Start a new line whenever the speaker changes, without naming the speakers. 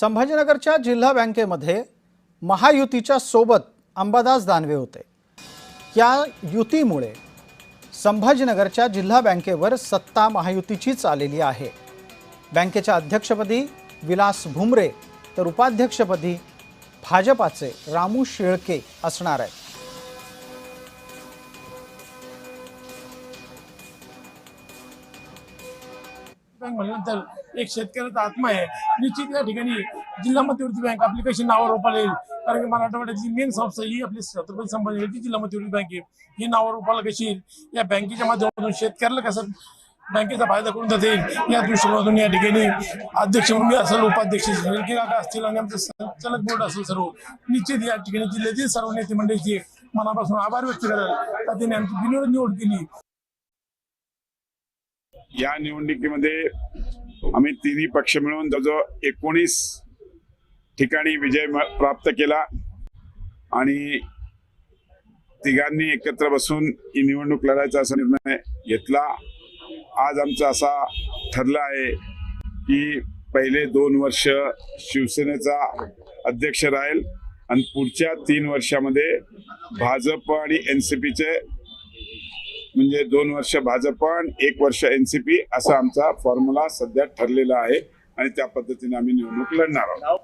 संभाजीनगरच्या जिल्हा बँकेमध्ये महायुतीच्या सोबत अंबादास दानवे होते। या युतीमुळे संभाजीनगरच्या जिल्हा बँकेवर सत्ता महायुतीचीच आलेली आहे। बँकेच्या अध्यक्षपदी विलास भुमरे तर उपाध्यक्षपदी भाजपाचे रामू शेळके असणार आहेत।
म्हणल्यानंतर एक शेतकऱ्याचा आत्मा आहे। निश्चित या ठिकाणी जिल्हा मध्यवर्ती बँक आपली कशी नावावर रूपाला येईल, कारण की मराठवाड्यातली मेन संस्था ही आपली छत्रपती संभाजीनगरची जिल्हा मध्यवर्ती बँक आहे। ही नावावर रूपाला कशी येईल, या बँकेच्या माध्यमातून शेतकऱ्याला कसं बँकेचा फायदा करून देता येईल, या दृष्टिकोनातून या ठिकाणी अध्यक्ष म्हणून असेल, उपाध्यक्ष शेळके काका असतील आणि आमचं संचालक बोर्ड असेल, सर्व निश्चित या ठिकाणी जिल्ह्यातील सर्व नेते मंडळीचे मनापासून आभार व्यक्त कराल का त्यांनी आमची बिनविरोध निवड केली।
या निवडणुकीमध्ये आम्ही तिन्ही पक्ष मिळून जवळजवळ 19 ठिकाणी विजय प्राप्त केला आणि तिघांनी एकत्र बसून ही निवडणूक लढायचा असा निर्णय घेतला। आज आमचा असा ठरला आहे की पहिले 2 वर्ष शिवसेनेचा अध्यक्ष राहील आणि पुढच्या 3 वर्षामध्ये भाजप आणि एनसीपीचे म्हणजे 2 वर्ष भाजप आणि 1 वर्ष एनसीपी असा आमचा फॉर्म्युला सध्या ठरलेला आहे आणि त्या पद्धतीने आम्ही निवडणूक लढणार आहोत।